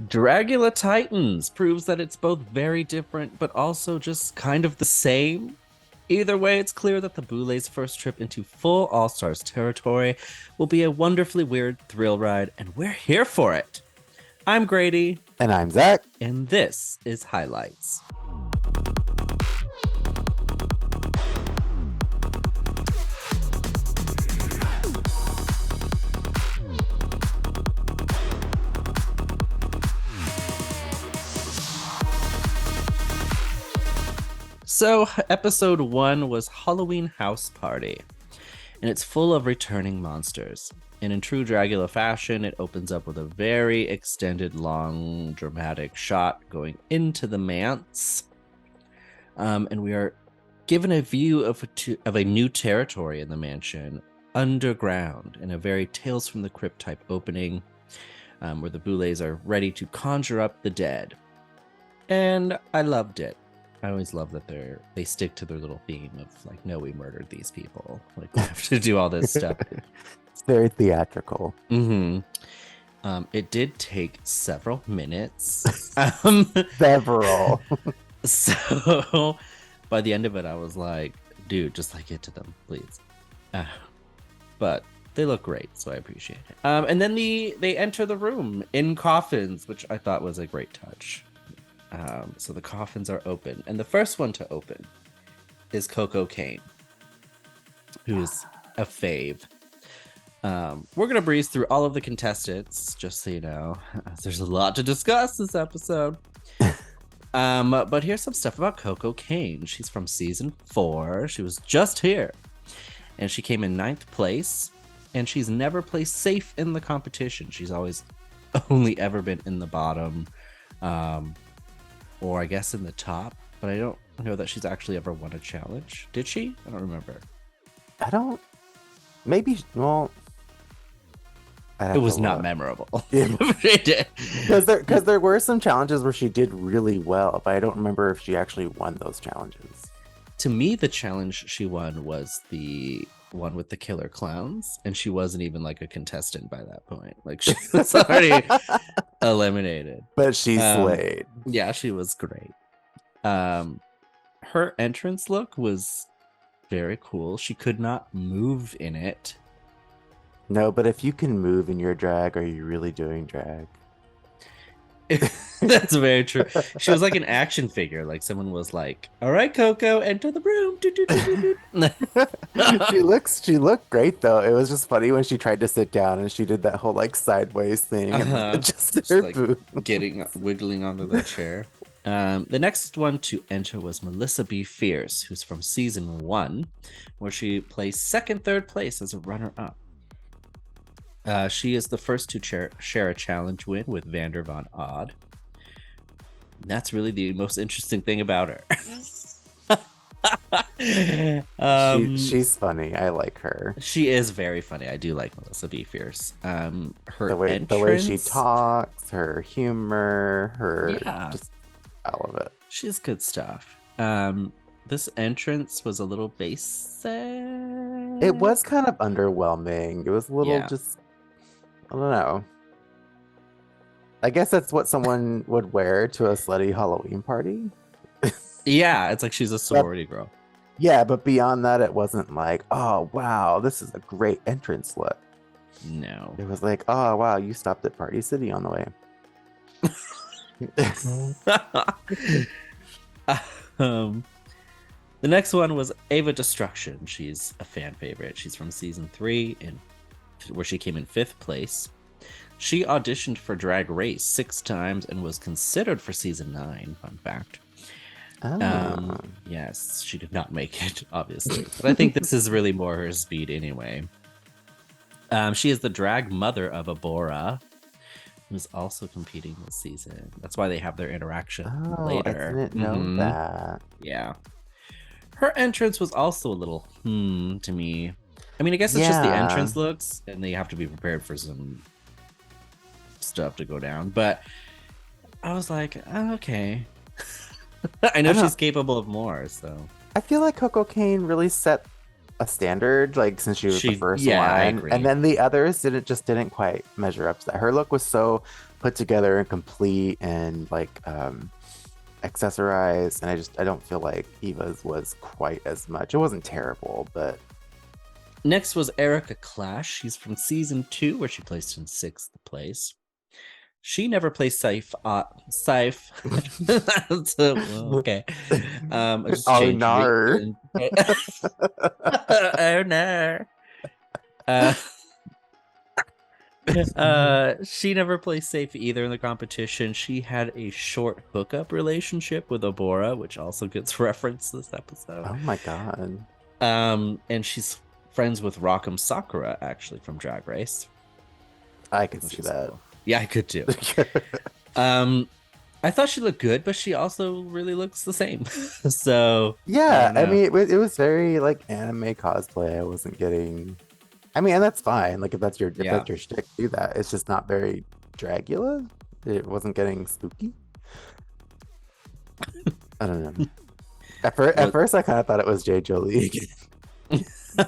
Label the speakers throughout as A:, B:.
A: Dragula Titans proves that it's both very different, but also just kind of the same. Either way, it's clear that the Boulet's first trip into full All-Stars territory will be a wonderfully weird thrill ride, and we're here for it. I'm Grady.
B: And I'm Zach.
A: And this is Highlights. So, episode 1 was Halloween House Party, and it's full of returning monsters. And in true Dragula fashion, it opens up with a very extended, long, dramatic shot going into the manse. And we are given a view of a new territory in the mansion, underground, in a very Tales from the Crypt type opening, where the Boulets are ready to conjure up the dead. And I loved it. I always love that they stick to their little theme of like, no, we murdered these people. Like, we have to do all this stuff.
B: It's very theatrical.
A: Mm-hmm. It did take several minutes.
B: Several.
A: So by the end of it, I was like, dude, just like get to them, please. But they look great, so I appreciate it. And then they enter the room in coffins, which I thought was a great touch. So the coffins are open, and the first one to open is Coco Kane, who's a fave. We're gonna breeze through all of the contestants, just so you know. There's a lot to discuss this episode. But here's some stuff about Coco Kane. She's from season 4. She was just here, and she came in 9th place, and she's never placed safe in the competition. She's always only ever been in the bottom. Or I guess in the top, but I don't know that she's actually ever won a challenge. Did she? I don't remember.
B: Maybe, well...
A: It was not memorable.
B: Because there were some challenges where she did really well, but I don't remember if she actually won those challenges.
A: To me, the challenge she won was the one with the killer clowns, and she wasn't even like a contestant by that point. Like, she was already eliminated.
B: But she slayed.
A: Yeah, she was great. Her entrance look was very cool. She could not move in it.
B: No, but if you can move in your drag, are you really doing drag?
A: That's very true. She was like an action figure. Like someone was like, "All right, Coco, enter the room."
B: She looked great though. It was just funny when she tried to sit down and she did that whole like sideways thing and just her
A: like
B: boot.
A: wiggling onto the chair. The next one to enter was Melissa B. Fierce, who's from season 1, where she placed 2nd, 3rd place as a runner-up. She is the first to share a challenge win with Vander Von Odd. That's really the most interesting thing about her.
B: She's funny. I like her.
A: She is very funny. I do like Melissa B. Fierce. The
B: way she talks, her humor, just all of it.
A: She's good stuff. This entrance was a little basic.
B: It was kind of underwhelming. It was a little just, I don't know. I guess that's what someone would wear to a slutty Halloween party.
A: Yeah, it's like she's a sorority girl.
B: Yeah, but beyond that, it wasn't like, oh, wow, this is a great entrance look.
A: No.
B: It was like, oh, wow, you stopped at Party City on the way.
A: The next one was Ava Destruction. She's a fan favorite. She's from season 3, where she came in 5th place. She auditioned for Drag Race 6 times and was considered for season 9. Fun fact. Yes, she did not make it, obviously. But I think this is really more her speed anyway. She is the drag mother of Abora, who's also competing this season. That's why they have their interaction later.
B: I didn't know that.
A: Yeah. Her entrance was also a little to me. I mean, I guess it's just the entrance looks, and they have to be prepared for some stuff to go down. But I was like, oh, okay. I know she's capable of more, so.
B: I feel like Coco Kane really set a standard, like since she was the first
A: I
B: one,
A: agree.
B: and then the others didn't quite measure up to that. Her look was so put together and complete and like accessorized, and I don't feel like Eva's was quite as much. It wasn't terrible, but
A: Next was Erica Clash. She's from season 2, where she placed in 6th place. She never plays safe. Safe. So, okay. I just
B: oh
A: changed
B: no.
A: Oh no. She never plays safe either in the competition. She had a short hookup relationship with Obora, which also gets referenced this episode.
B: Oh my god.
A: And she's friends with Rock'em Sakura, actually, from Drag Race.
B: I could see that.
A: Cool. Yeah, I could too. I thought she looked good, but she also really looks the same. So
B: yeah, I mean, it was very like anime cosplay. I wasn't getting. I mean, and that's fine. Like if that's your shtick, do that. It's just not very Dragula. It wasn't getting spooky. I don't know. At first, I kind of thought it was Jay Jolie. So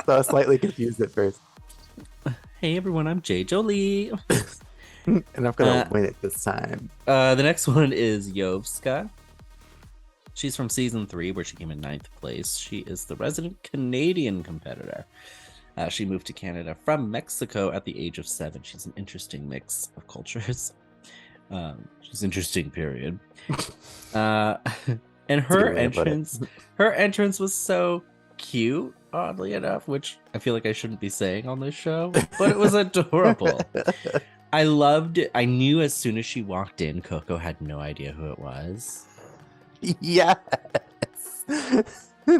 B: I was slightly confused at first.
A: Hey everyone, I'm Jay Jolie.
B: And I'm gonna win it this time.
A: The next one is Yovska. She's from season 3, where she came in 9th place. She is the resident Canadian competitor. She moved to Canada from Mexico at the age of 7. She's an interesting mix of cultures. She's interesting, period. And her entrance was so cute, oddly enough, which I feel like I shouldn't be saying on this show, but it was adorable. I loved it. I knew as soon as she walked in, Coco had no idea who it was.
B: Yes.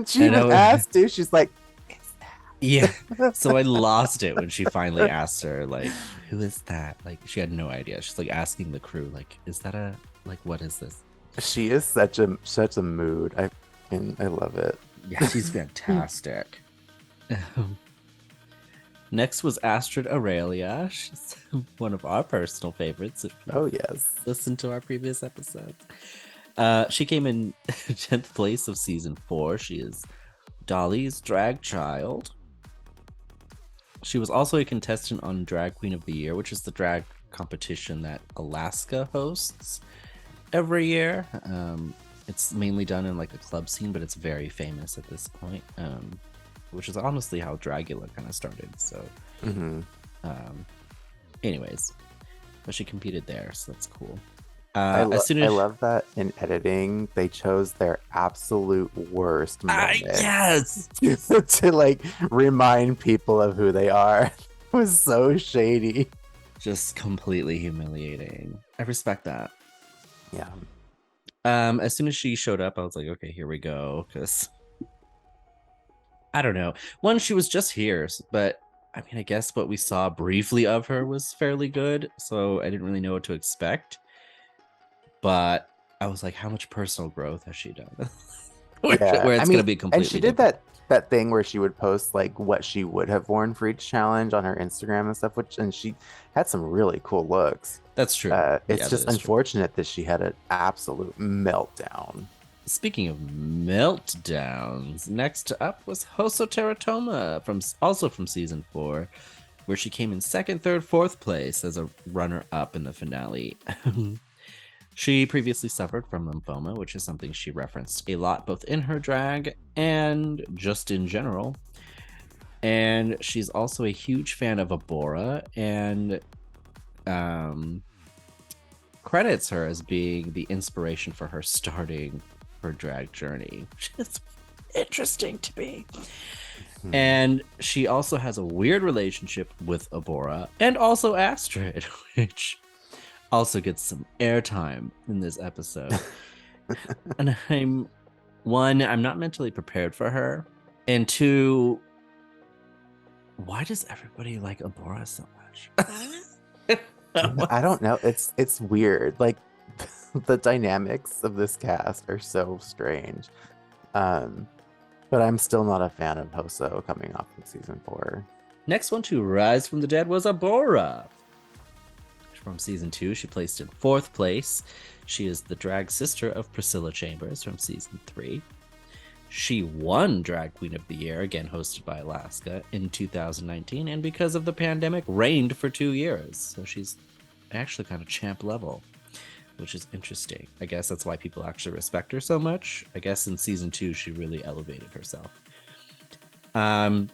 B: She was asked to. She's like, "Is that?"
A: Yeah. So I lost it when she finally asked her, like, "Who is that?" Like, she had no idea. She's like asking the crew, like, "Is that a what is this?"
B: She is such a mood. I love it.
A: Yeah, she's fantastic. Next was Astrid Aurelia. She's one of our personal favorites.
B: Oh yes,
A: listen to our previous episodes. She came in 10th place of season 4. She is Dolly's drag child. She was also a contestant on Drag Queen of the Year, which is the drag competition that Alaska hosts every year. It's mainly done in like a club scene, but it's very famous at this point, which is honestly how Dragula kind of started. So, anyways, but she competed there, so that's cool.
B: I love that in editing they chose their absolute worst moment
A: yes
B: to like remind people of who they are. It was so shady,
A: just completely humiliating. I respect that.
B: Yeah.
A: As soon as she showed up, I was like, okay, here we go, because I don't know. One, she was just here, but I mean, I guess what we saw briefly of her was fairly good, so I didn't really know what to expect. But I was like, how much personal growth has she done? where it's going to be completely
B: And she did that thing where she would post like what she would have worn for each challenge on her Instagram and stuff, and she had some really cool looks.
A: That's true.
B: It's just unfortunate that she had an absolute meltdown.
A: Speaking of meltdowns, next up was Hoso Teratoma, also from season 4, where she came in 2nd, 3rd, 4th place as a runner-up in the finale. She previously suffered from lymphoma, which is something she referenced a lot, both in her drag and just in general. And she's also a huge fan of Abora, and credits her as being the inspiration for her starting her drag journey, which is interesting to me. And she also has a weird relationship with Abora and also Astrid, which also gets some airtime in this episode. And I'm not mentally prepared for her, and 2, why does everybody like Abora so much?
B: I don't know. It's weird. Like the dynamics of this cast are so strange. But I'm still not a fan of Hoso coming off from season 4.
A: Next one to rise from the dead was Abora. From season 2, she placed in 4th place. She is the drag sister of Priscilla Chambers from season 3. She won Drag Queen of the Year, again hosted by Alaska, in 2019, and because of the pandemic, reigned for 2 years. So she's actually kind of champ level, which is interesting. I guess that's why people actually respect her so much. I guess in season 2, she really elevated herself. My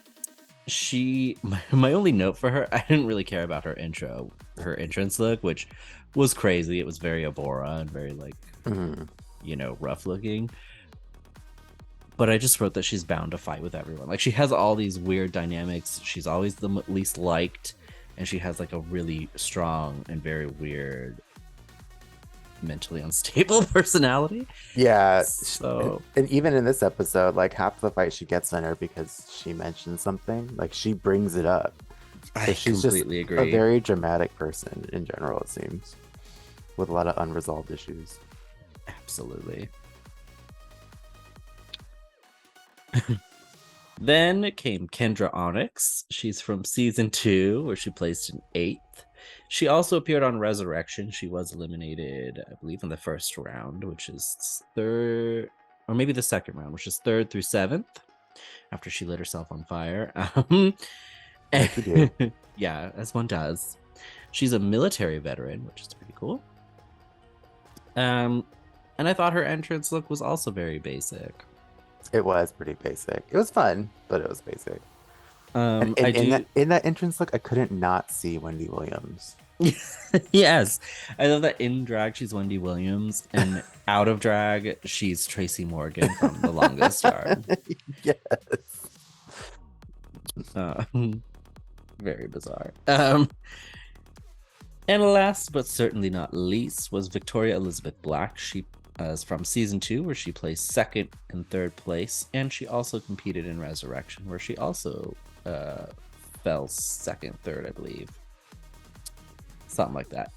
A: only note for her, I didn't really care about her entrance look, which was crazy. It was very Abora and very like, rough looking. But I just wrote that she's bound to fight with everyone. Like, she has all these weird dynamics. She's always the least liked, and she has like a really strong and very weird, mentally unstable personality.
B: Yeah.
A: So,
B: and even in this episode, like half the fight she gets on her because she mentions something. Like she brings it up. So she's
A: completely
B: just
A: agree.
B: a very dramatic person in general, it seems, with a lot of unresolved issues.
A: Absolutely. Then came Kendra Onyx. She's from season 2, where she placed in 8th. She also appeared on Resurrection. She was eliminated, I believe, in the first round, which is third, or maybe the second round, which is 3rd through 7th, after she lit herself on fire.
B: Like you do.
A: Yeah, as one does. She's a military veteran, which is pretty cool. And I thought her entrance look was also very basic.
B: It was pretty basic. It was fun, but it was basic. And
A: I
B: in that entrance look, I couldn't not see Wendy Williams.
A: Yes, I love that in drag she's Wendy Williams, and out of drag she's Tracy Morgan from The Longest Yard.
B: Yes.
A: Very bizarre. And last but certainly not least was Victoria Elizabeth Black. She is from season 2, where she placed 2nd and 3rd place, and she also competed in Resurrection, where she also fell 2nd, 3rd, I believe, something like that.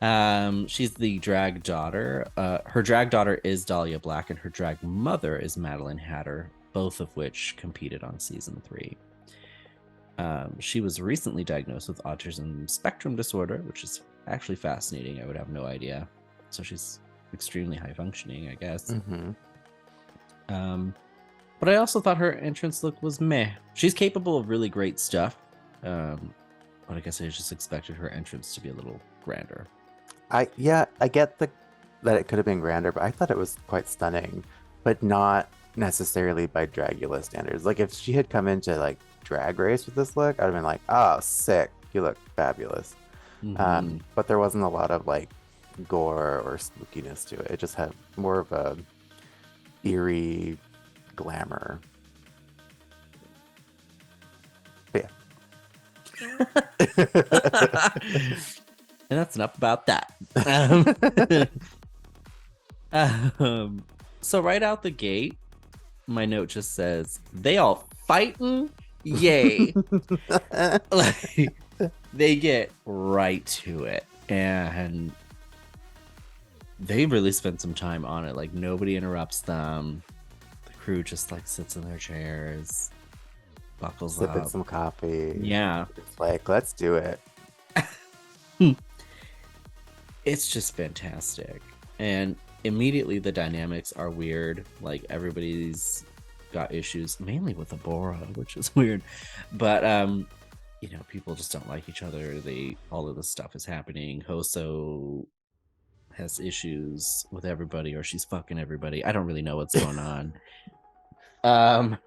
A: And she's the drag daughter. Her drag daughter is Dahlia Black, and her drag mother is Madeline Hatter, both of which competed on season 3. She was recently diagnosed with autism spectrum disorder, which is actually fascinating. I would have no idea. So she's extremely high functioning, I guess. But I also thought her entrance look was meh. She's capable of really great stuff. But I guess I just expected her entrance to be a little grander.
B: I get that it could have been grander, but I thought it was quite stunning, but not necessarily by Dragula standards. Like if she had come into like Drag Race with this look, I'd have been like, oh, sick, you look fabulous. But there wasn't a lot of like gore or spookiness to it. It just had more of a eerie glamour. But yeah.
A: And that's enough about that. So right out the gate, my note just says, they all fighting, yay. Like, they get right to it, and they really spend some time on it. Like, nobody interrupts them. The crew just like sits in their chairs, buckles
B: Sipping
A: up,
B: some coffee.
A: Yeah,
B: it's like, let's do it.
A: It's just fantastic. And immediately the dynamics are weird. Like, everybody's got issues, mainly with Abora, which is weird. But people just don't like each other. All of this stuff is happening. Hoso has issues with everybody, or she's fucking everybody. I don't really know what's going on.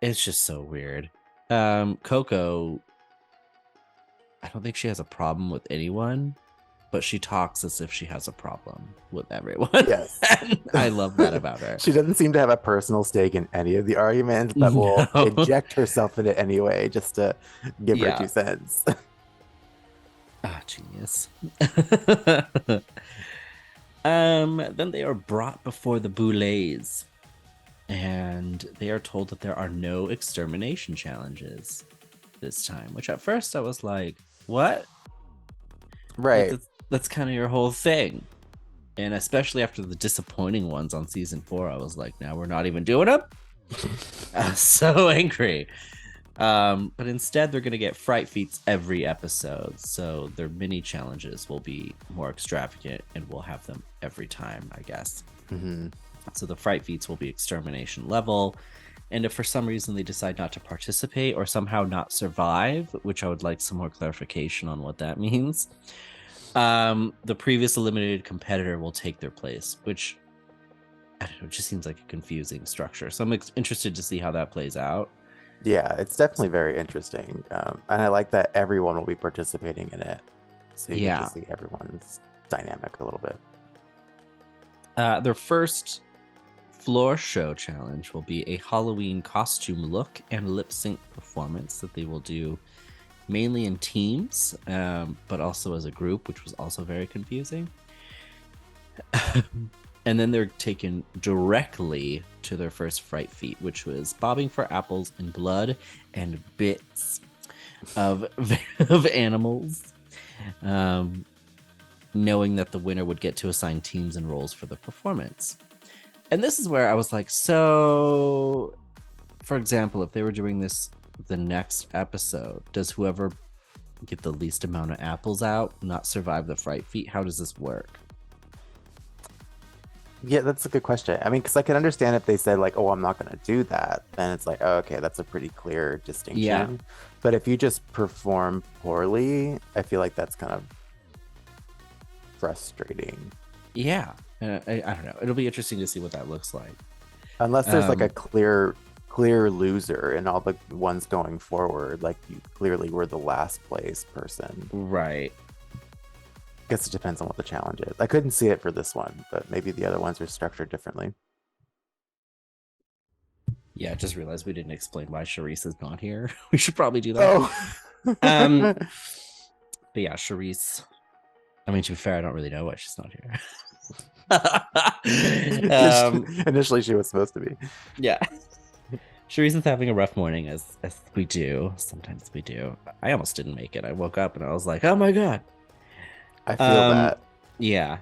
A: It's just so weird. Coco, I don't think she has a problem with anyone, but she talks as if she has a problem with everyone.
B: Yes.
A: I love that about her.
B: She doesn't seem to have a personal stake in any of the arguments, but will inject herself in it anyway, just to give her 2 cents.
A: Genius. Then they are brought before the Boulets, and they are told that there are no extermination challenges this time, which at first I was like, what?
B: Right.
A: Like, that's kind of your whole thing. And especially after the disappointing ones on season 4, I was like, now we're not even doing them? I was so angry. But instead, they're going to get fright feats every episode. So their mini challenges will be more extravagant, and we'll have them every time, I guess. So the fright feats will be extermination level. And if for some reason they decide not to participate or somehow not survive, which I would like some more clarification on what that means, the previous eliminated competitor will take their place, which I don't know, it just seems like a confusing structure. So I'm interested to see how that plays out.
B: Yeah, it's definitely very interesting. And I like that everyone will be participating in it. So you get to see everyone's dynamic a little bit.
A: Their first floor show challenge will be a Halloween costume look and lip sync performance that they will do mainly in teams, but also as a group, which was also very confusing. And then they're taken directly to their first fright feat, which was bobbing for apples and blood and bits of animals, knowing that the winner would get to assign teams and roles for the performance. And this is where I was like, so, for example, if they were doing this the next episode, does whoever get the least amount of apples out not survive the fright feat? How does this work?
B: Yeah, that's a good question. I mean, because I can understand if they said like, "Oh, I'm not going to do that," then it's like, "Oh, okay, that's a pretty clear distinction."
A: Yeah.
B: But if you just perform poorly, I feel like that's kind of frustrating.
A: Yeah, I don't know. It'll be interesting to see what that looks like.
B: Unless there's like a clear loser in all the ones going forward, like you clearly were the last place person.
A: Right.
B: Guess it depends on what the challenge is. I couldn't see it for this one, but maybe the other ones are structured differently.
A: Yeah, I just realized we didn't explain why Charisse is not here. We should probably do that.
B: Oh.
A: But yeah, Charisse. I mean, to be fair, I don't really know why she's not here.
B: Initially, she was supposed to be.
A: Yeah. Charisse is having a rough morning, as we do. Sometimes we do. I almost didn't make it. I woke up and I was like, oh my God.
B: I feel that.
A: Yeah.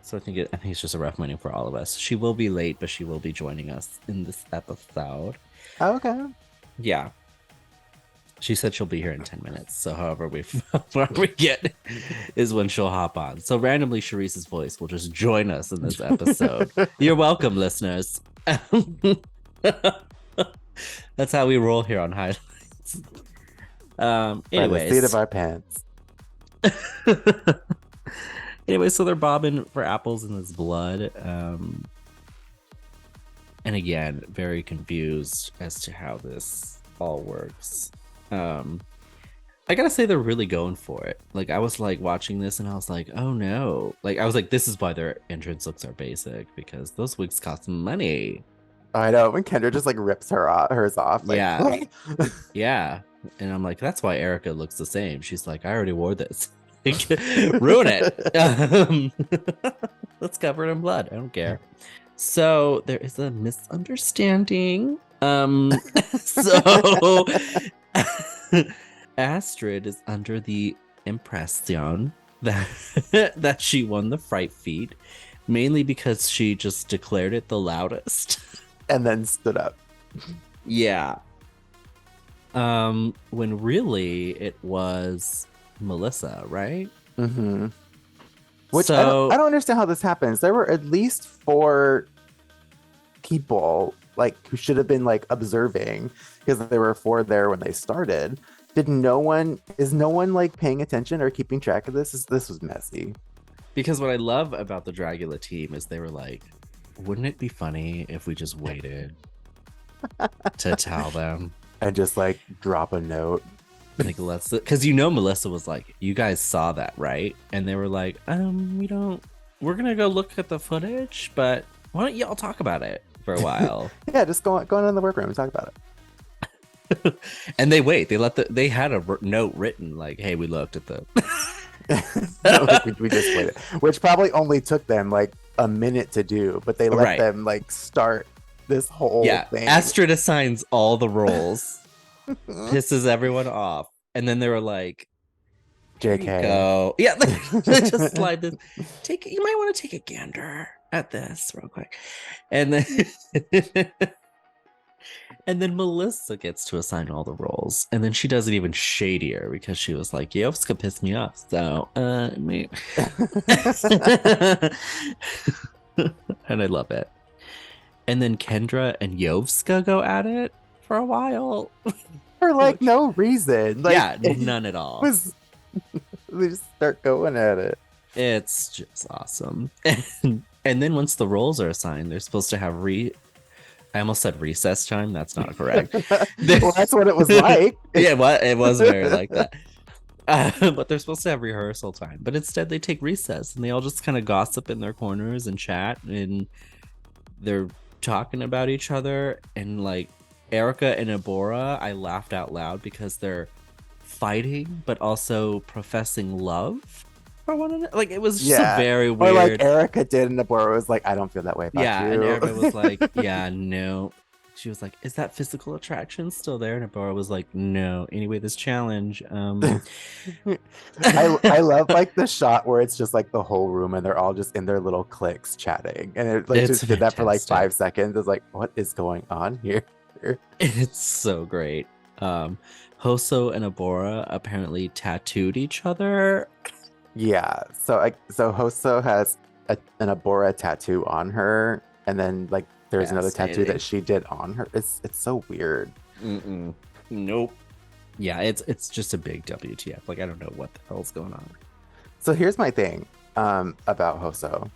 A: So I think it's just a rough morning for all of us. She will be late, but she will be joining us in this episode.
B: Oh, okay.
A: Yeah. She said she'll be here in 10 minutes. So however we get is when she'll hop on. So randomly, Charisse's voice will just join us in this episode. You're welcome, listeners. That's how we roll here on Highlights. Anyways.
B: By the seat of our pants.
A: Anyway, so they're bobbing for apples in this blood. And again, very confused as to how this all works. I gotta say they're really going for it. Like I was like watching this and I was like, oh no. Like I was like, this is why their entrance looks are basic, because those wigs cost money.
B: I know, when Kendra just like rips hers off. Like,
A: yeah. Yeah. And I'm like, that's why Erica looks the same. She's like, I already wore this. Ruin it. Let's cover it in blood. I don't care. So there is a misunderstanding. So Astrid is under the impression that she won the fright feat, mainly because she just declared it the loudest.
B: And then stood up.
A: Yeah. When really it was Melissa, right?
B: Mm-hmm. Which I don't understand how this happens. There were at least 4 people like who should have been like observing, because there were 4 there when they started. Is no one like paying attention or keeping track of this? This was messy.
A: Because what I love about the Dragula team is they were like, wouldn't it be funny if we just waited to tell them
B: and just like drop a note?
A: Like, because Melissa was like, you guys saw that, right? And they were like, we're gonna go look at the footage, but why don't y'all talk about it for a while?
B: Yeah, just go in the workroom and talk about
A: it. And they they had a note written like, hey, we looked at the
B: like we just played it, which probably only took them like a minute to do, but they let them like start this whole thing.
A: Astrid assigns all the roles. Pisses everyone off, and then they were like,
B: "JK,
A: go." Yeah, they just slide this. You might want to take a gander at this real quick, and then and then Melissa gets to assign all the roles, and then she does it even shadier because she was like, "Yovska pissed me off," so me, and I love it. And then Kendra and Yovska go at it for a while.
B: For like
A: Which,
B: no reason. Like
A: yeah, none at all.
B: was they just start going at it.
A: It's just awesome. And then once the roles are assigned, they're supposed to have I almost said recess time. That's not correct.
B: Well, that's what it was like.
A: Yeah, it was very like that. But they're supposed to have rehearsal time. But instead, they take recess and they all just kind of gossip in their corners and chat. And they're talking about each other. And like Erica and Abora, I laughed out loud because they're fighting, but also professing love for one another. Like it was just a very weird.
B: Or like Erica did, and Abora was like, "I don't feel that way about you."
A: And Erica was like, "Yeah, no." She was like, "Is that physical attraction still there?" And Abora was like, "No." Anyway, this challenge.
B: I love like the shot where it's just like the whole room and they're all just in their little cliques chatting, and it like
A: It's
B: just did that for like
A: fantastic.
B: 5 seconds. It's like, what is going on here?
A: It's so great. Hoso and Abora apparently tattooed each other.
B: Yeah. So Hoso has an Abora tattoo on her, and then like there's another tattoo that she did on her. It's so weird.
A: Nope. Yeah, it's just a big WTF. Like I don't know what the hell's going on.
B: So here's my thing about Hoso.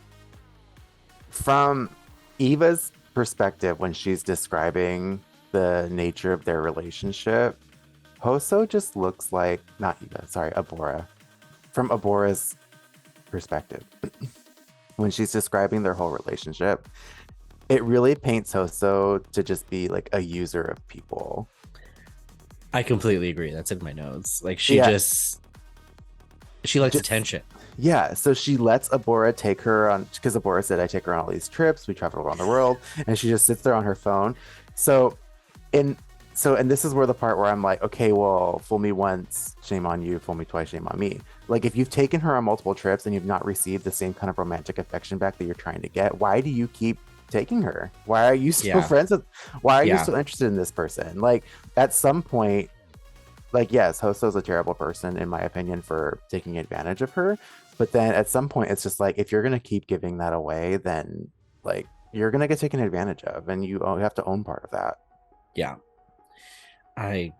B: From Eva's perspective, when she's describing the nature of their relationship, Hoso just looks like, not Eva, sorry, Abora. From Abora's perspective, when she's describing their whole relationship, it really paints Hoso to just be like a user of people.
A: I completely agree. That's in my notes. Like she likes attention.
B: Yeah, so she lets Abora take her on, because Abora said, "I take her on all these trips. We travel around the world," and she just sits there on her phone. And this is where the part where I'm like, okay, well, fool me once, shame on you. Fool me twice, shame on me. Like, if you've taken her on multiple trips and you've not received the same kind of romantic affection back that you're trying to get, why do you keep taking her? Why are you still friends with? Why are you still interested in this person? Like, at some point, like, yes, Hoso's a terrible person in my opinion for taking advantage of her. But then at some point, it's just like, if you're gonna keep giving that away, then like you're gonna get taken advantage of, and you have to own part of that.
A: Yeah. So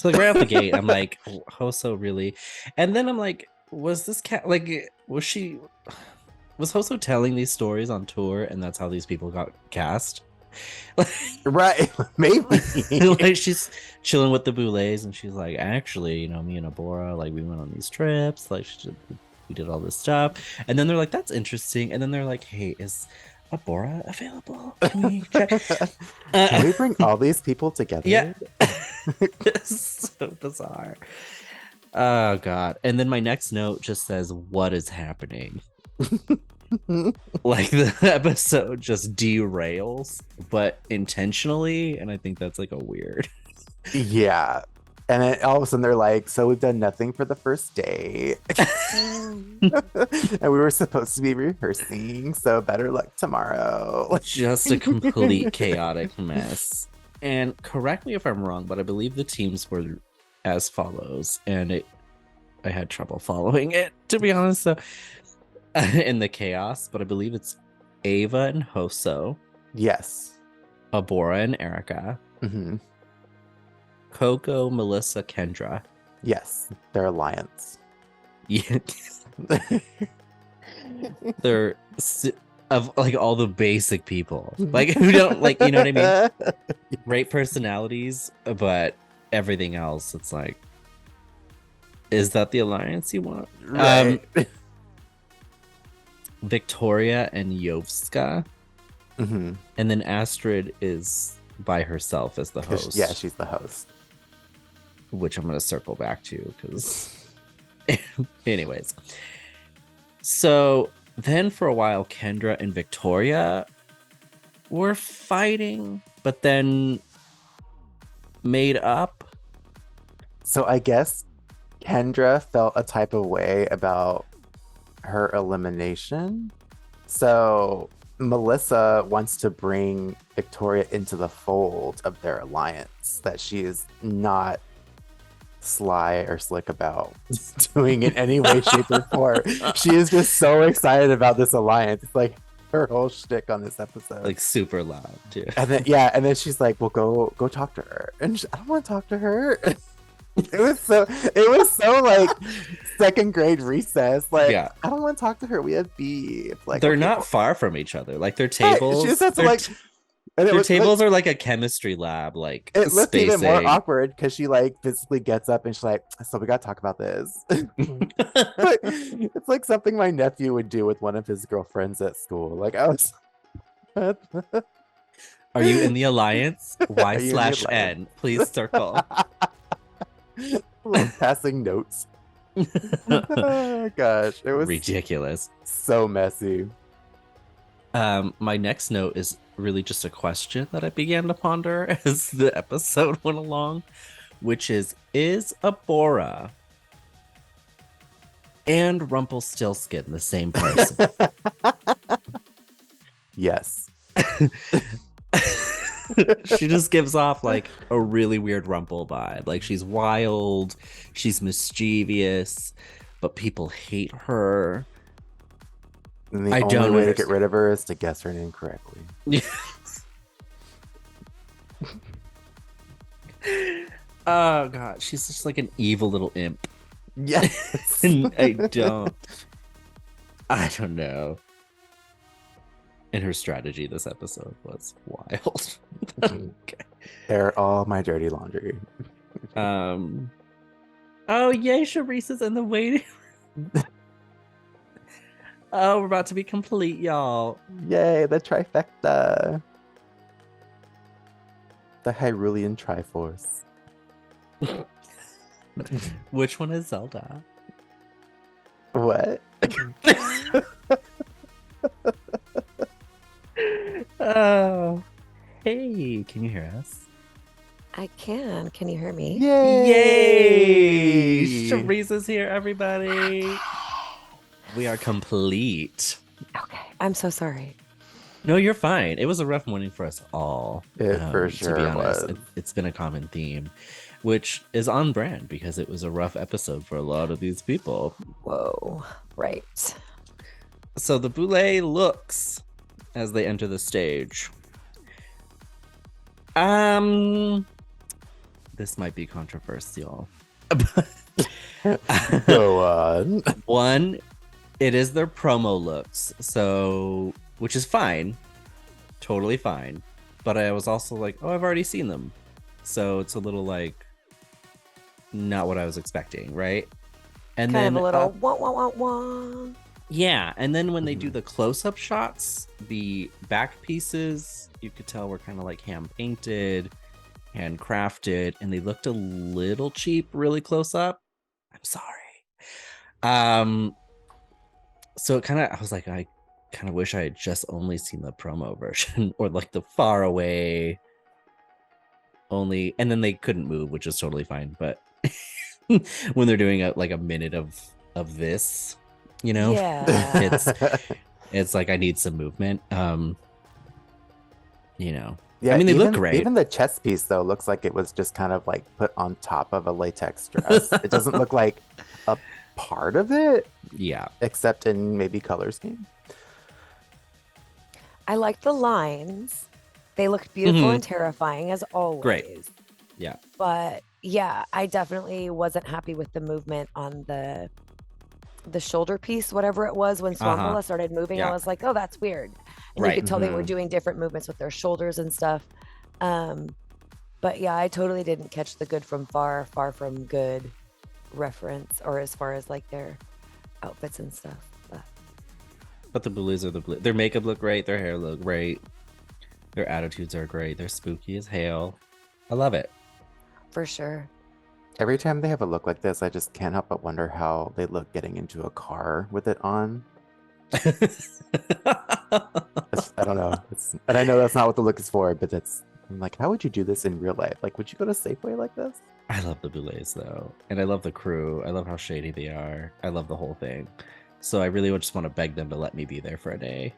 A: like right off the gate, I'm like, Hoso really? And then I'm like, was this cat like was Hoso telling these stories on tour and that's how these people got cast?
B: Right, maybe.
A: Like she's chilling with the Boulets and she's like, actually, you know, me and Abora, like we went on these trips, like we did all this stuff. And then they're like, that's interesting. And then they're like, hey, is Abora available? Can we check?
B: Can we bring all these people together?
A: Yeah. It's so bizarre. Oh god. And then my next note just says, what is happening? Like the episode just derails, but intentionally, and I think that's like a weird.
B: Yeah. And then all of a sudden they're like, so we've done nothing for the first day. And we were supposed to be rehearsing, so better luck tomorrow.
A: Just a complete chaotic mess. And correct me if I'm wrong, but I believe the teams were as follows, and I had trouble following it, to be honest. So in the chaos, but I believe it's Ava and Hoso.
B: Yes.
A: Abora and Erica.
B: Mm-hmm.
A: Coco, Melissa, Kendra.
B: Yes, their alliance.
A: Yeah. They're of like all the basic people, like who don't like, you know what I mean? Great personalities, but everything else, it's like, is that the alliance you want?
B: Right.
A: Victoria and Yovska.
B: Mm-hmm.
A: And then Astrid is by herself as the host.
B: Yeah, she's the host.
A: Which I'm going to circle back to because anyways. So then for a while, Kendra and Victoria were fighting, but then made up.
B: So I guess Kendra felt a type of way about her elimination. So Melissa wants to bring Victoria into the fold of their alliance that she is not sly or slick about doing in any way, shape, or form. She is just so excited about this alliance. It's like, her whole shtick on this episode.
A: Like super loud too.
B: And then she's like, "Well, go talk to her." And I don't want to talk to her. It was so like second grade recess. Like,
A: Yeah.
B: I don't want to talk to her. We have beef. Like,
A: They're
B: okay,
A: not far from each other. Like their tables.
B: She just has to
A: their
B: like. And
A: their tables are like a chemistry lab. Like
B: it looked
A: spacing.
B: even more awkward because she like physically gets up and she's like, "So we got to talk about this." It's like something my nephew would do with one of his girlfriends at school. Like I was.
A: Are you in the alliance?
B: Are you in the
A: Y/N.
B: alliance?
A: Please circle.
B: Like passing notes. Oh, gosh, it was
A: ridiculous.
B: so messy.
A: My next note is really just a question that I began to ponder as the episode went along, which is Abora and Rumpelstiltskin the same person?
B: Yes.
A: She just gives off like a really weird Rumple vibe. Like she's wild, she's mischievous, but people hate her.
B: And the
A: I
B: only
A: don't
B: way to
A: understand.
B: get rid of her is to guess her name correctly.
A: Oh god, she's just like an evil little imp.
B: Yes.
A: And I don't know. And her strategy this episode was wild. Okay.
B: Air all my dirty laundry.
A: Oh yay, Charisse is in the waiting room. Oh, we're about to be complete, y'all.
B: Yay, the trifecta. The Hyrulean Triforce.
A: Which one is Zelda?
B: What?
A: Oh, hey, can you hear us?
C: I can. Can you hear me?
A: Yay! Charisse is here, everybody. We are complete.
C: Okay. I'm so sorry.
A: No, you're fine. It was a rough morning for us all.
B: It for
A: to
B: sure
A: be honest.
B: was.
A: It's been a common theme, which is on brand because it was a rough episode for a lot of these people.
C: Whoa. Right.
A: So the Boulay looks as they enter the stage. This might be controversial.
B: Go on.
A: One, it is their promo looks, so which is fine, totally fine. But I was also like, oh, I've already seen them, so it's a little like not what I was expecting, right? And
C: Kind
A: then
C: of a little wah, wah, wah, wah.
A: yeah, and then when they do the close-up shots, the back pieces you could tell were kind of like hand painted, handcrafted, and they looked a little cheap really close up. I'm sorry. So it kind of, I was like, I kind of wish I had just only seen the promo version or like the far away only, and then they couldn't move, which is totally fine. But when they're doing like a minute of this, you know,
C: Yeah.
A: it's like I need some movement. You know,
B: Yeah,
A: I mean, they look great.
B: Even the chest piece, though, looks like it was just kind of like put on top of a latex dress. It doesn't look like a part of it,
A: Yeah.
B: except in maybe color scheme.
C: I liked the lines. They looked beautiful
A: Mhm.
C: and terrifying as always.
A: Great. Yeah.
C: But yeah, I definitely wasn't happy with the movement on the shoulder piece, whatever it was, when Swampula started moving.
A: Yeah.
C: I was like, oh, that's weird. And
A: Right.
C: you could tell they were
B: Mhm.
C: doing different movements with their shoulders and stuff. But yeah, I totally didn't catch the good from far from good reference, or as far as like their outfits and stuff.
A: But the Blues are the blue. Their makeup look great. Their hair look great. Their attitudes are great. They're spooky as hell. I love it.
C: For sure.
B: Every time they have a look like this, I just can't help but wonder how they look getting into a car with it on. I don't know. And I know that's not what the look is for, but I'm like, how would you do this in real life? Like, would you go to Safeway like this?
A: I love the Boulets though. And I love the crew. I love how shady they are. I love the whole thing. So I really would just want to beg them to let me be there for a day.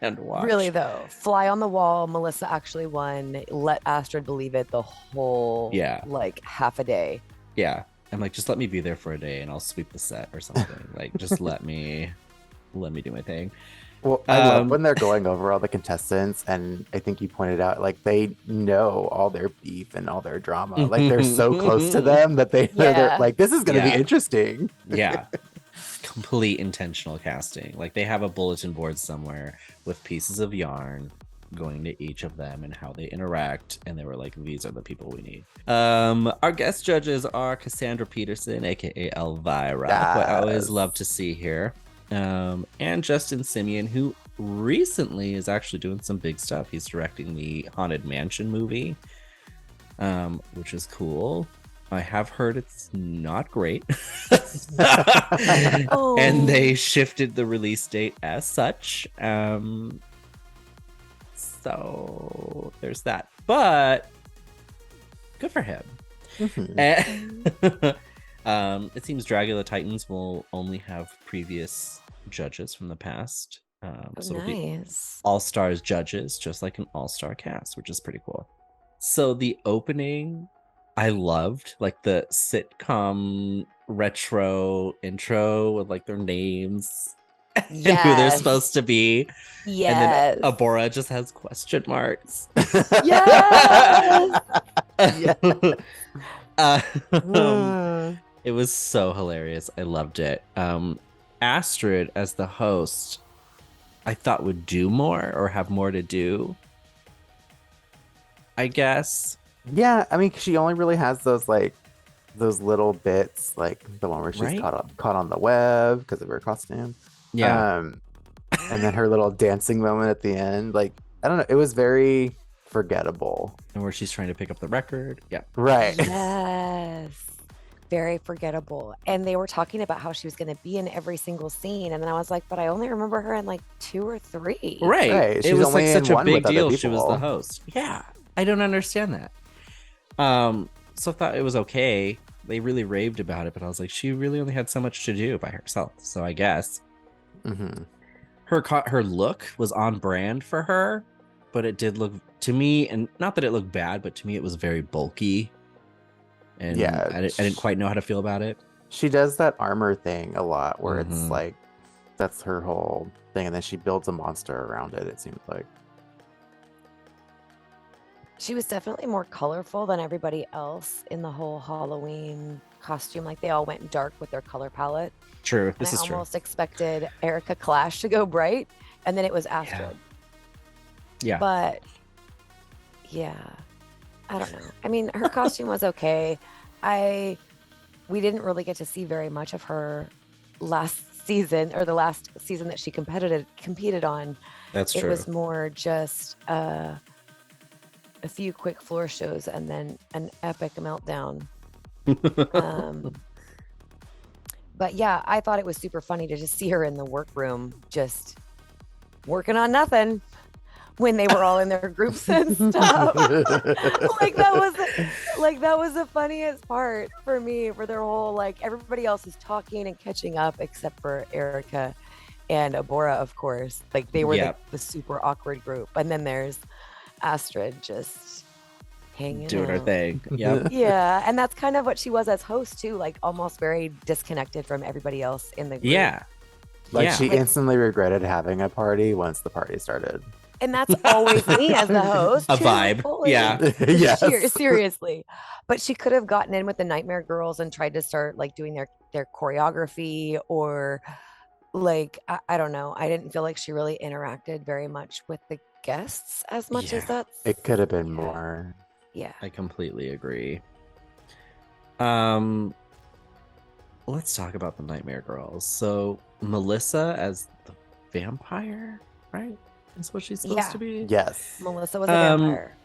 A: And watch.
C: Really though, fly on the wall. Melissa actually won. Let Astrid believe it the whole like half a day.
A: Yeah. I'm like, just let me be there for a day and I'll sweep the set or something. Like, just let me let me do my thing.
B: Well, I love when they're going over all the contestants, and I think you pointed out like they know all their beef and all their drama. Like they're so close to them that they're
C: Yeah.
B: like, this is going to be
A: Yeah.
B: interesting.
A: Yeah. Complete intentional casting. Like they have a bulletin board somewhere with pieces of yarn going to each of them and how they interact, and they were like, these are the people we need. Our guest judges are Cassandra Peterson, aka Elvira, who I always love to see here, and Justin Simeon, who recently is actually doing some big stuff. He's directing the Haunted Mansion movie, which is cool. I have heard it's not great.
C: Oh.
A: And they shifted the release date as such. So there's that. But good for him.
B: Mhm.
A: It seems Dragula Titans will only have previous judges from the past. So it'll be
C: Nice.
A: all-stars judges, just like an all-star cast, which is pretty cool. So the opening, I loved, like the sitcom retro intro with like their names and who they're
C: Yes.
A: supposed to be.
C: Yes.
A: And then Abora just has question marks.
C: Yes.
A: It was so hilarious. I loved it. Astrid as the host, I thought would do more or have more to do, I guess.
B: Yeah, I mean, she only really has those like those little bits, like the one where she's
A: Right?
B: caught on the web because of her costume.
A: Yeah.
B: And then her little dancing moment at the end, like I don't know, it was very forgettable.
A: And where she's trying to pick up the record. Yeah.
B: Right.
C: Yes. Very forgettable. And they were talking about how she was going to be in every single scene. And then I was like, but I only remember her in like 2 or 3.
A: Right.
B: Right,
A: It
B: she's
A: was
B: only
A: like
B: in
A: such a
B: one
A: big
B: with other
A: deal she was the
B: people.
A: host. Yeah. I don't understand that. So I thought it was okay. They really raved about it, but I was like, she really only had so much to do by herself. So I guess
B: Mhm.
A: her look was on brand for her, but it did look to me, and not that it looked bad, but to me it was very bulky. And
B: Yeah,
A: I didn't quite know how to feel about it.
B: She does that armor thing a lot where it's
A: Mhm.
B: like that's her whole thing, and then she builds a monster around it, it seems like.
C: She was definitely more colorful than everybody else in the whole Halloween costume. Like they all went dark with their color palette.
A: True.
C: And
A: This
C: I
A: is true.
C: almost expected Erica Clash to go bright, and then it was Astrid.
A: Yeah.
C: But yeah, I don't know. I mean, her costume was okay. We didn't really get to see very much of her last season, or the last season that she competed on.
A: That's
C: It
A: true.
C: was more just a few quick floor shows and then an epic meltdown. But yeah, I thought it was super funny to just see her in the workroom just working on nothing when they were all in their groups and stuff. that was the funniest part for me, for their whole, like, everybody else is talking and catching up except for Erica and Abora, of course. Like they were
A: Yep.
C: the super awkward group. And then there's Astrid just hanging
A: Doing her
C: out.
A: thing. Yep.
C: Yeah, and that's kind of what she was as host too, like almost very disconnected from everybody else in the group.
A: Yeah.
B: Like
A: Yeah.
B: she instantly regretted having a party once the party started.
C: And that's always me as the host.
A: A
C: too,
A: vibe.
C: fully.
A: Yeah.
B: Yes.
C: Seriously. But she could have gotten in with the Nightmare Girls and tried to start like doing their choreography, or like I don't know. I didn't feel like she really interacted very much with the guests as much as
A: Yeah.
C: that's
B: It could have been more.
C: yeah.
A: I completely agree. Let's talk about the Nightmare Girls. So Melissa as the vampire, right? Is what she's supposed
C: Yeah.
A: to be.
B: Yes.
C: Melissa was a
A: Um,
C: vampire.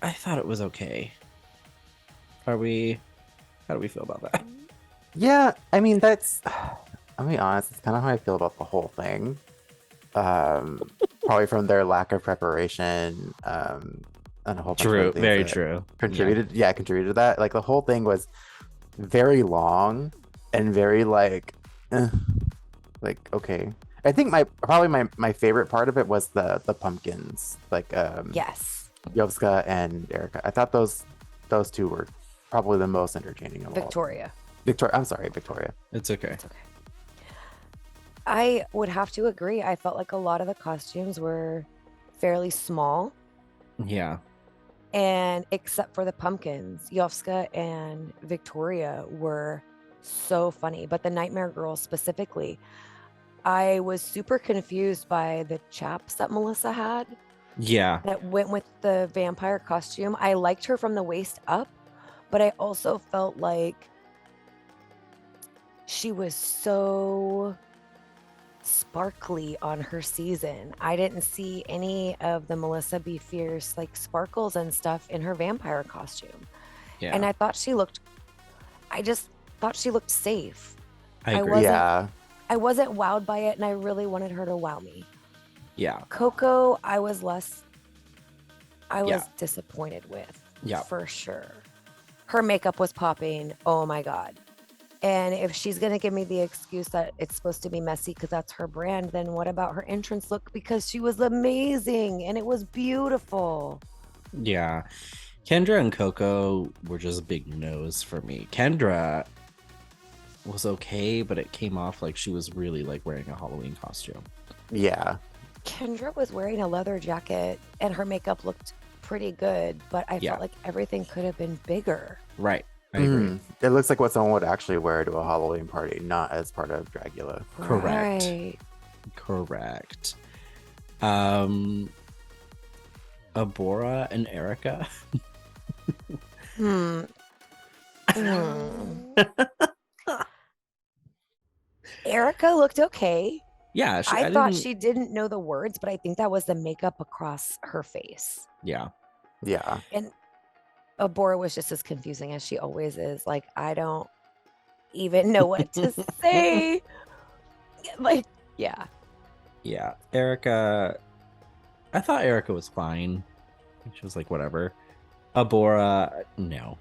A: I thought it was okay. How do we feel about that?
B: Yeah, I mean that's I'll be honest, it's kind of how I feel about the whole thing. Probably from their lack of preparation, and a whole bunch of
A: True,
B: other things
A: very
B: that
A: true.
B: contributed to that. Like the whole thing was very long and very like okay. I think my favorite part of it was the pumpkins, like
C: Yes.
B: Yovska and Erica. I thought those two were probably the most entertaining of all.
C: Victoria.
B: Victoria. I'm sorry, Victoria.
A: It's okay.
C: It's okay. I would have to agree. I felt like a lot of the costumes were fairly small,
A: Yeah.
C: and except for the pumpkins, Yovska and Victoria were so funny. But the Nightmare Girls specifically, I was super confused by the chaps that Melissa had
A: Yeah.
C: that went with the vampire costume. I liked her from the waist up, but I also felt like she was so sparkly on her season. I didn't see any of the Melissa B. Fierce like sparkles and stuff in her vampire costume.
A: Yeah.
C: And I just thought she looked safe.
A: I agree.
C: wasn't-
B: Yeah.
C: I wasn't wowed by it, and I really wanted her to wow me.
A: Yeah.
C: Coco, I was
A: Yeah.
C: disappointed with.
A: Yeah.
C: For sure. Her makeup was popping. Oh my God. And if she's going to give me the excuse that it's supposed to be messy because that's her brand, then what about her entrance look? Because she was amazing and it was beautiful.
A: Yeah. Kendra and Coco were just big no's for me. Kendra was okay, but it came off like she was really like wearing a Halloween costume.
B: Yeah.
C: Kendra was wearing a leather jacket and her makeup looked pretty good, but I
A: Yeah.
C: felt like everything could have been bigger.
A: Right. I agree.
B: It looks like what someone would actually wear to a Halloween party, not as part of Dragula.
A: Correct.
C: Right.
A: Correct. Abora and Erica.
C: Hmm. Hmm. Erica looked okay.
A: Yeah,
C: I thought she didn't know the words, but I think that was the makeup across her face.
A: Yeah.
B: Yeah.
C: And Abora was just as confusing as she always is. Like, I don't even know what to say. Like, yeah.
A: Yeah. Erica. I thought Erica was fine. She was like, whatever. Abora, no.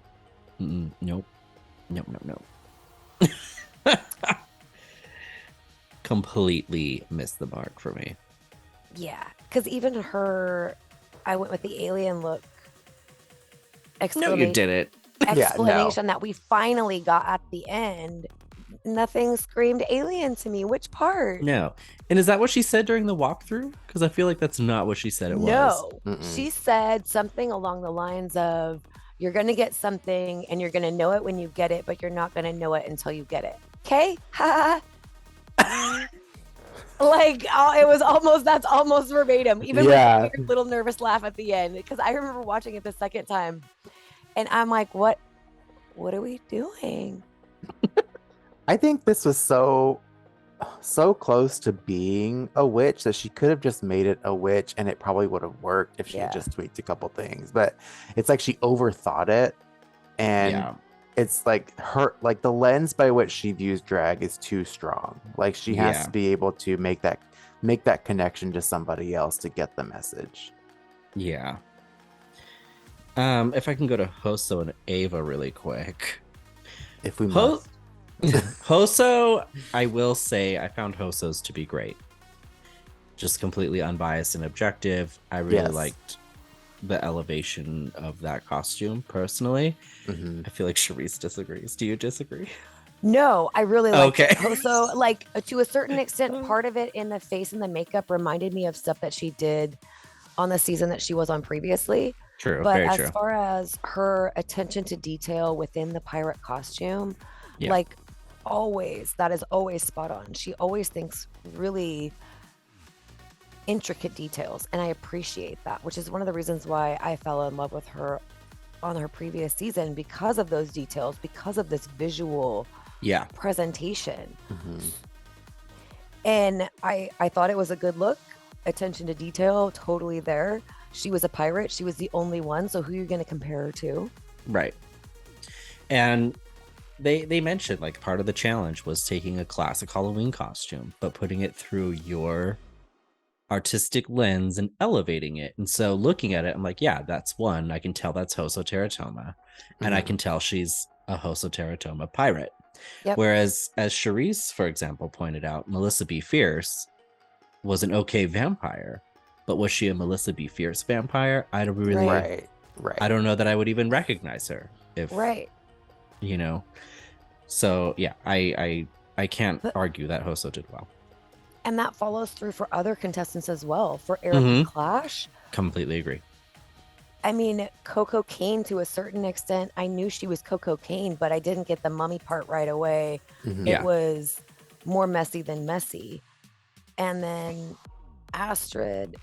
A: Nope. Nope. Completely missed the mark for me.
C: Yeah. Because even her, I went with the alien look.
A: No, you didn't.
C: Explanation that we finally got at the end. Nothing screamed alien to me. Which part?
A: No. And is that what she said during the walkthrough? Because I feel like that's not what she said it was.
C: No.
B: Mm-mm.
C: She said something along the lines of, you're going to get something and you're going to know it when you get it, but you're not going to know it until you get it. Okay? Ha. Like, it was that's almost verbatim. Even with a weird little nervous laugh at the end. Because I remember watching it the second time. And I'm like, what are we doing?
B: I think this was so close to being a witch that she could have just made it a witch and it probably would have worked if she had just tweaked a couple things. But it's like she overthought it, and it's like the lens by which she views drag is too strong. Like she has to be able to make that connection to somebody else to get the message.
A: Yeah. If I can go to Hoso and Ava really quick.
B: If we must.
A: Hoso, I will say I found Hoso's to be great. Just completely unbiased and objective. I really liked the elevation of that costume personally.
B: Mm-hmm.
A: I feel like Charisse disagrees. Do you disagree?
C: No, I really liked
A: Okay.
C: it. Hoso, like to a certain extent, part of it in the face and the makeup reminded me of stuff that she did on the season that she was on previously.
A: True.
C: But
A: very
C: as
A: true.
C: far as her attention to detail within the pirate costume,
A: Yeah.
C: that is always spot on. She always thinks really intricate details, and I appreciate that, which is one of the reasons why I fell in love with her on her previous season, because of those details, because of this visual presentation.
B: Mm-hmm.
C: And I thought it was a good look. Attention to detail, totally there. She was a pirate. She was the only one. So who are you going to compare her to?
A: Right. And they mentioned like part of the challenge was taking a classic Halloween costume, but putting it through your artistic lens and elevating it. And so looking at it, I'm like, yeah, that's one. I can tell that's Hoso Teratoma. And I can tell she's a Hoso Teratoma pirate.
C: Yep.
A: Whereas, as Charisse, for example, pointed out, Melissa B. Fierce was an okay vampire. But was she a Melissa B. Fierce vampire? I don't really...
B: Right.
A: I don't know that I would even recognize her. If you know. So, yeah, I can't argue that Hoso did well.
C: And that follows through for other contestants as well. For Eric
A: Mhm.
C: Clash,
A: Completely agree.
C: I mean, Coco Kane to a certain extent, I knew she was Coco Kane, but I didn't get the mummy part right away.
B: Mhm.
C: It
A: Yeah.
C: was more messy than messy. And then Astrid,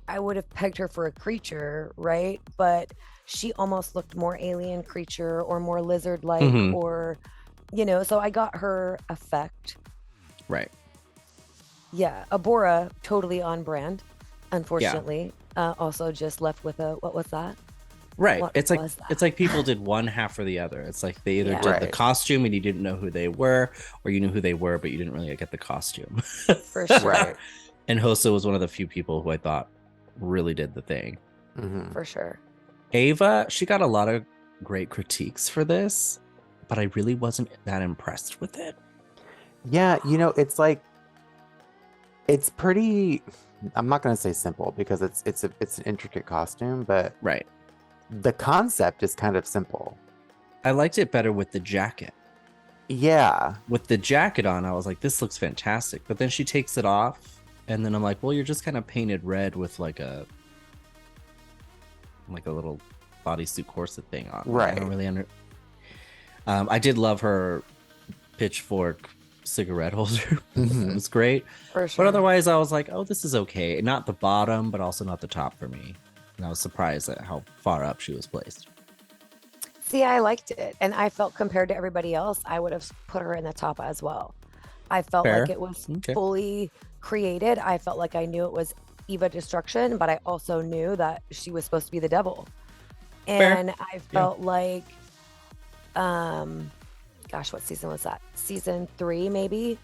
C: I would have pegged her for a creature, right? But she almost looked more alien creature or more lizard like,
A: Mhm.
C: or, you know, so I got her effect.
A: Right.
C: Yeah. Abora, totally on brand, unfortunately. Also just left with a, what was that?
A: Right.
C: What
A: It's like
C: was that?
A: it's like people did one half or the other. It's like they either
C: Yeah.
A: did the
B: Right.
A: costume and you didn't know who they were, or you knew who they were, but you didn't really get the costume.
C: For sure.
B: Right.
A: And Hoso was one of the few people who I thought really did the thing.
B: Mhm.
C: For sure.
A: Ava, she got a lot of great critiques for this, but I really wasn't that impressed with it.
B: Yeah, it's like it's pretty. I'm not gonna say simple because it's an intricate costume, but
A: Right.
B: the concept is kind of simple.
A: I liked it better with the jacket.
B: Yeah.
A: With the jacket on, I was like, this looks fantastic. But then she takes it off, and then I'm like, well, you're just kind of painted red with like a little bodysuit corset thing on. I
B: Right.
A: don't really I did love her pitchfork cigarette holder.
B: Mhm.
A: It was great.
C: For sure.
A: But otherwise, I was like, oh, this is okay. Not the bottom, but also not the top for me. And I was surprised at how far up she was placed.
C: See, I liked it. And I felt compared to everybody else, I would have put her in the top as well. I felt
A: Fair.
C: like it was
A: Okay.
C: fully created. I felt like I knew it was Eva Destruction, but I also knew that she was supposed to be the devil.
A: Fair.
C: And I felt like, gosh, what season was that? Season 3, maybe,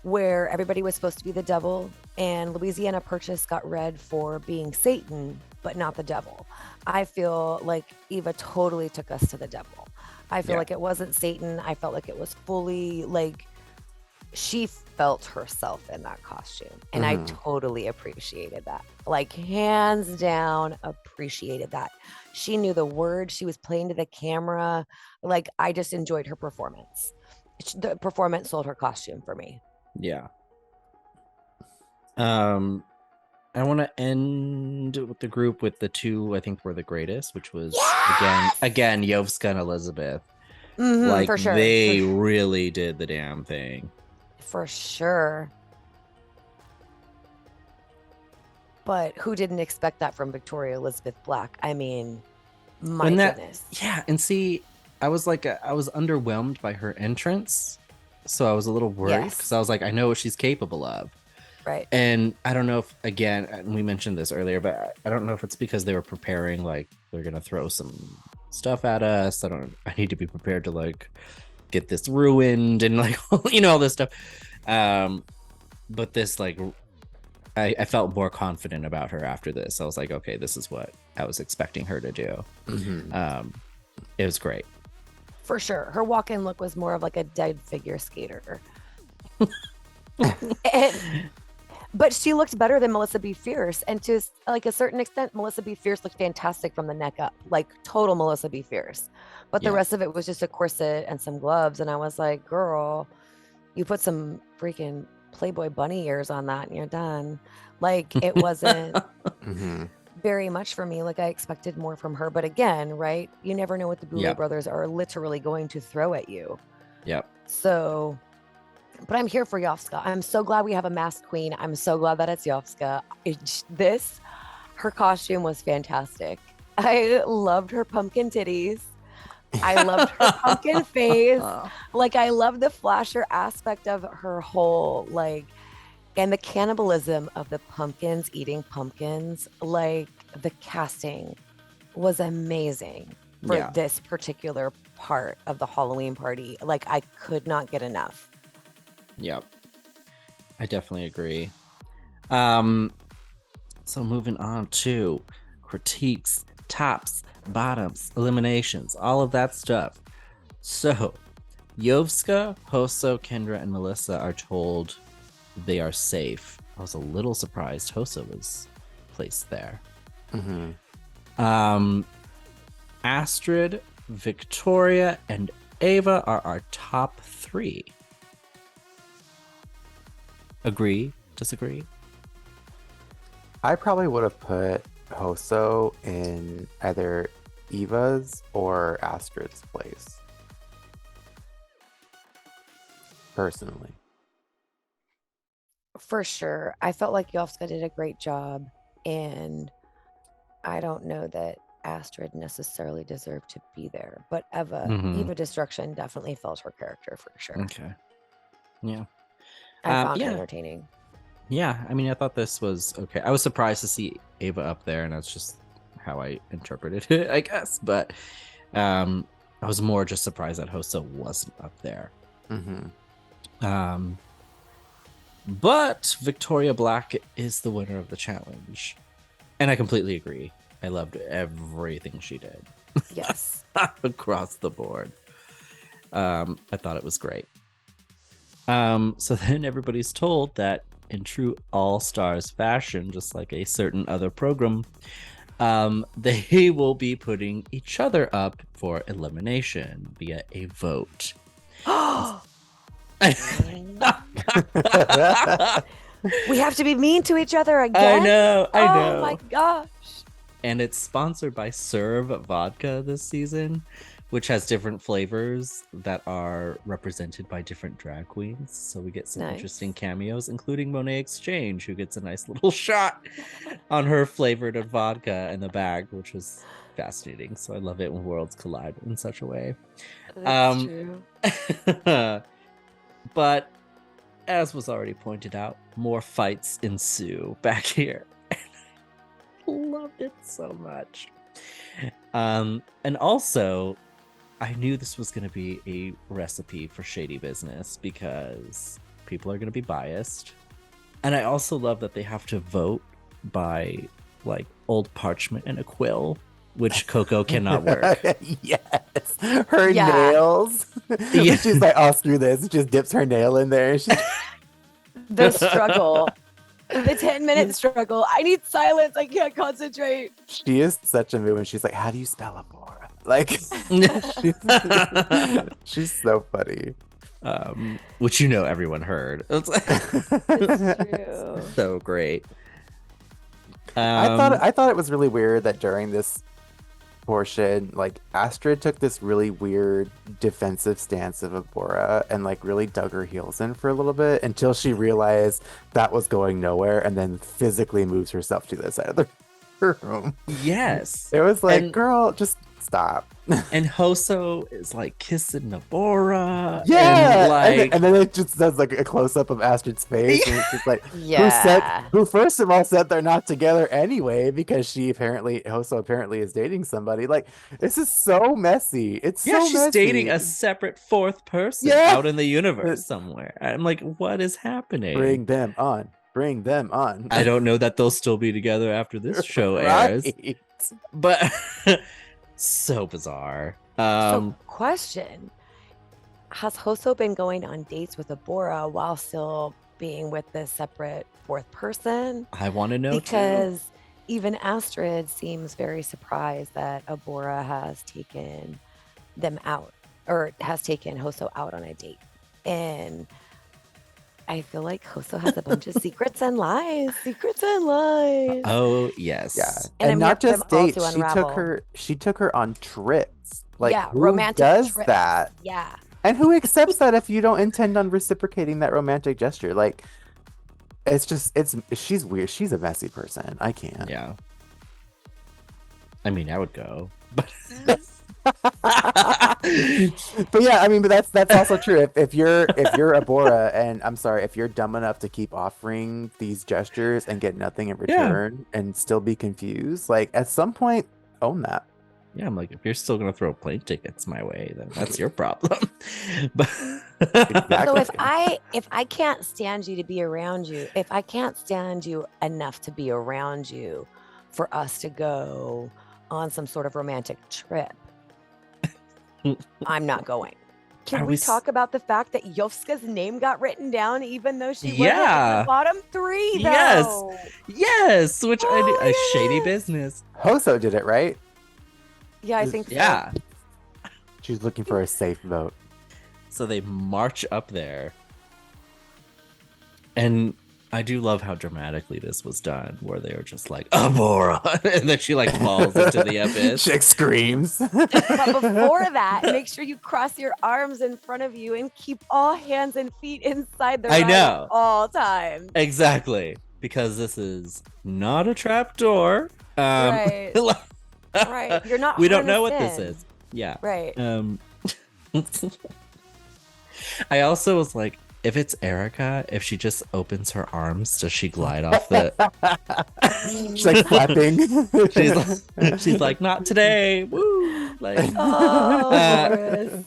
C: where everybody was supposed to be the devil and Louisiana Purchase got red for being Satan, but not the devil. I feel like Eva totally took us to the devil. I feel
A: Yeah.
C: like it wasn't Satan. I felt like it was fully like she felt herself in that costume. And I
B: Mhm.
C: totally appreciated that. Like, hands down, appreciated that. She knew the words, she was playing to the camera. Like, I just enjoyed her performance. The performance sold her costume for me.
A: Yeah. I want to end with the group with the two I think were the greatest, which was again Yovska and Elizabeth. Like
C: for sure.
A: they really did the damn thing.
C: For sure. But who didn't expect that from Victoria Elizabeth Black? I mean, my
A: And that-
C: goodness.
A: Yeah, and see, I was underwhelmed by her entrance, so I was a little worried
C: Yes.
A: because I was like, I know what she's capable of.
C: Right.
A: And I don't know if, again, and we mentioned this earlier, but I don't know if it's because they were preparing, like they're gonna throw some stuff at us. I need to be prepared to like get this ruined and like all this stuff. But this like I felt more confident about her after this. I was like, okay, this is what I was expecting her to do.
B: Mhm.
A: It was great.
C: For sure. Her walk-in look was more of like a dead figure skater. But she looked better than Melissa B. Fierce. And to like a certain extent, Melissa B. Fierce looked fantastic from the neck up, like total Melissa B. Fierce. But the
A: Yeah.
C: rest of it was just a corset and some gloves. And I was like, girl, you put some freaking Playboy bunny ears on that and you're done. Like, it wasn't
B: Mhm.
C: very much for me. Like, I expected more from her. But again, right, you never know what the Boulay
A: Yeah.
C: brothers are literally going to throw at you.
A: Yep.
C: So, but I'm here for Yovska. I'm so glad we have a masked queen. I'm so glad that it's Yovska. Her costume was fantastic. I loved her pumpkin titties. I loved her pumpkin face. Like, I love the flasher aspect of her whole, like, and the cannibalism of the pumpkins eating pumpkins. Like, the casting was amazing for
A: Yeah.
C: this particular part of the Halloween party. Like, I could not get enough.
A: Yep. I definitely agree. So moving on to critiques, tops, bottoms, eliminations, all of that stuff. So Yovska, Hoso, Kendra, and Melissa are told they are safe. I was a little surprised Hoso was placed there.
B: Mhm.
A: Astrid, Victoria, and Ava are our top 3. Agree, disagree?
B: I probably would have put Hoso in either Eva's or Astrid's place. Personally.
C: For sure. I felt like Yovska did a great job, and I don't know that Astrid necessarily deserved to be there, but
A: Mhm.
C: Eva Destruction definitely felt her character for sure.
A: Okay. Yeah.
C: I found
A: yeah.
C: her entertaining.
A: Yeah, I mean, I thought this was okay. I was surprised to see Ava up there, and that's just how I interpreted it, I guess. But I was more just surprised that Hosa wasn't up there.
B: Mm-hmm.
A: But Victoria Black is the winner of the challenge, and I completely agree. I loved everything she did.
C: Yes.
A: Across the board. I thought it was great. So then everybody's told that in true All-Stars fashion, just like a certain other program, they will be putting each other up for elimination via a vote.
C: We have to be mean to each other again?
A: I know.
C: Oh my gosh.
A: And it's sponsored by Serve Vodka this season, which has different flavors that are represented by different drag queens. So we get some interesting cameos, including Monet Exchange, who gets a nice little shot on her flavored vodka in the bag, which was fascinating. So I love it when worlds collide in such a way.
C: That's true.
A: But as was already pointed out, more fights ensue back here. Loved it so much. And also, I knew this was going to be a recipe for shady business because people are going to be biased. And I also love that they have to vote by like old parchment and a quill, which Coco cannot work.
B: Yes. Her nails.
A: Yeah.
B: She's like, I'll screw this. Just dips her nail in there.
C: The struggle. The 10-minute struggle. I need silence. I can't concentrate.
B: She is such a mood when she's like, how do you spell Abora? Like, she's so funny.
A: Which everyone heard. It's
C: true.
A: So great.
B: I thought it was really weird that during this portion, like Astrid took this really weird defensive stance of Abora and like really dug her heels in for a little bit until she realized that was going nowhere and then physically moves herself to the side of the room.
A: Yes.
B: It was like, girl, just stop.
A: And Hoso is like kissing Nabora.
B: Yeah.
A: And,
B: and then it just does like a close up of Astrid's face. And it's just like,
C: Yeah.
B: who first of all said they're not together anyway, because Hoso apparently is dating somebody. Like, this is so messy. It's so
A: she's
B: messy.
A: dating a separate fourth person out in the universe somewhere. I'm like, what is happening?
B: Bring them on.
A: I don't know that they'll still be together after this show airs. But so bizarre.
C: So question. Has Hoso been going on dates with Abora while still being with this separate fourth person?
A: I want to know
C: because even Astrid seems very surprised that Abora has taken them out or has taken Hoso out on a date. And I feel like Hoso has a bunch of secrets and lies.
A: Oh, yes.
B: Yeah.
C: And
B: not just dates.
C: Unravel.
B: She took her on trips. Like, who
C: romantic
B: does
C: trips.
B: that?
C: Yeah.
B: And who accepts that if you don't intend on reciprocating that romantic gesture? Like, she's weird. She's a messy person. I can't.
A: Yeah. I mean, I would go. But
B: but yeah, I mean, but that's also true. If you're Abora, and I'm sorry, if you're dumb enough to keep offering these gestures and get nothing in return and still be confused, like at some point, own that.
A: Yeah, I'm like, if you're still gonna throw plane tickets my way, then that's your problem. But
C: So if I can't stand you to be around you, if I can't stand you enough to be around you for us to go on some sort of romantic trip, I'm not going. Can we talk about the fact that Yovska's name got written down even though she wasn't in the bottom three, though?
A: Yes, which I do. A shady business.
B: Hoso did it, right?
C: Yeah, I think so.
A: Yeah.
B: She's looking for a safe vote.
A: So they march up there. And I do love how dramatically this was done, where they were just like, Abora, and then she like falls into the abyss.
B: Chick screams.
C: But before that, make sure you cross your arms in front of you and keep all hands and feet inside the
A: I
C: ride
A: know.
C: at all times.
A: Exactly, because this is not a trap door.
C: Right. Right. You're not.
A: We don't know what
C: harnessed
A: this
C: in.
A: is. Yeah.
C: Right.
A: I also was like, if it's Erica, if she just opens her arms, does she glide off the?
B: She's like flapping.
A: she's like, not today. Woo! Like,
C: Oh, Boris.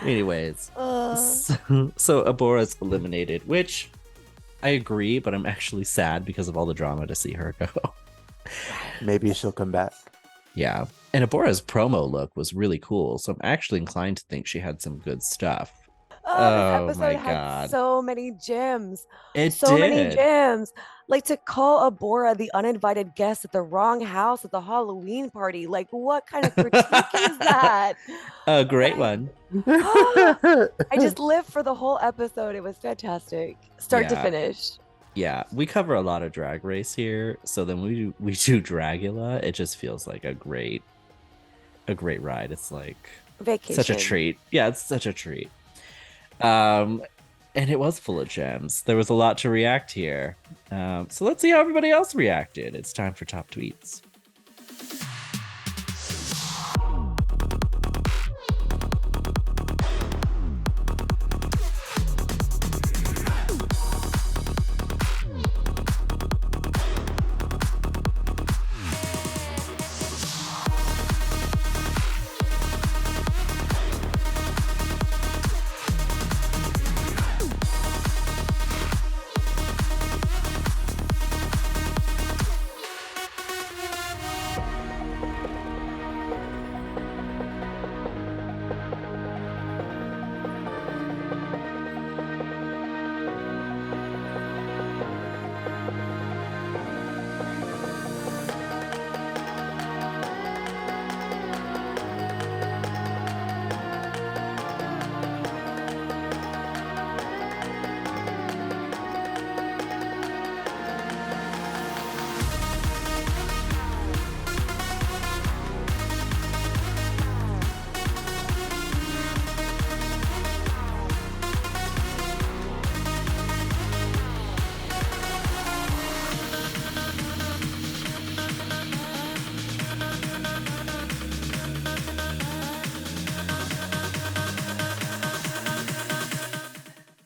A: anyways, so Abora's eliminated, which I agree, but I'm actually sad because of all the drama to see her go.
B: Maybe she'll come back.
A: Yeah. And Abora's promo look was really cool. So I'm actually inclined to think she had some good stuff.
C: Oh, this
A: Oh my
C: episode had
A: God.
C: so many gems.
A: It
C: So many
A: did.
C: gems. Like to call Abora the uninvited guest at the wrong house at the Halloween party. Like, what kind of critique is that?
A: A great one.
C: I just lived for the whole episode. It was fantastic, start to
A: Yeah.
C: finish.
A: Yeah, we cover a lot of Drag Race here. So then we do Dragula. It just feels like a great ride. It's like
C: Vacation.
A: such a treat. Yeah, it's such a treat. And it was full of gems. There was a lot to react here. So let's see how everybody else reacted. It's time for top tweets.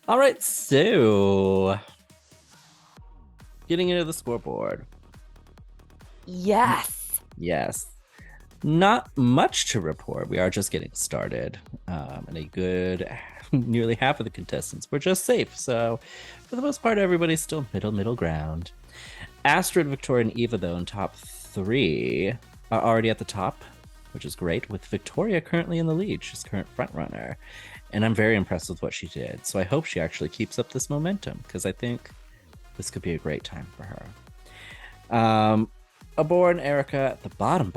A: All right, so getting into the scoreboard.
C: Yes.
A: Yes. Not much to report. We are just getting started. And a good nearly half of the contestants were just safe. So for the most part, everybody's still middle ground. Astrid, Victoria, and Eva, though, in top 3 are already at the top, which is great, with Victoria currently in the lead. She's current front runner. And I'm very impressed with what she did. So I hope she actually keeps up this momentum, because I think this could be a great time for her. Abora and Erica at the bottom,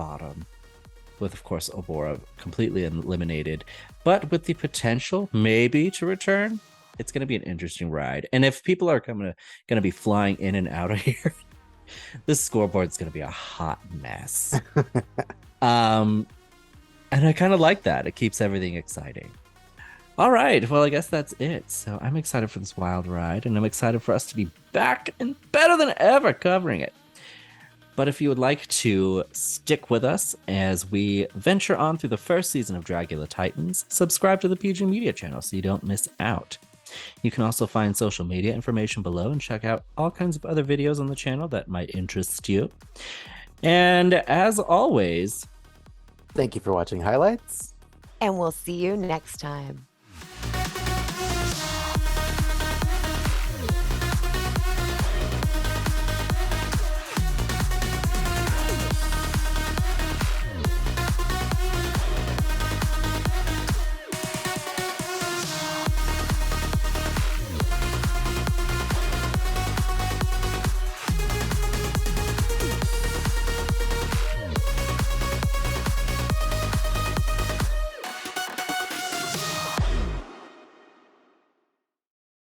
A: with, of course, Abora completely eliminated, but with the potential maybe to return. It's going to be an interesting ride. And if people are going to be flying in and out of here, this scoreboard is going to be a hot mess. And I kind of like that. It keeps everything exciting. All right. Well, I guess that's it. So I'm excited for this wild ride, and I'm excited for us to be back and better than ever covering it. But if you would like to stick with us as we venture on through the first season of Dragula Titans, subscribe to the PG Media channel so you don't miss out. You can also find social media information below and check out all kinds of other videos on the channel that might interest you. And as always,
B: thank you for watching highlights.
C: And we'll see you next time.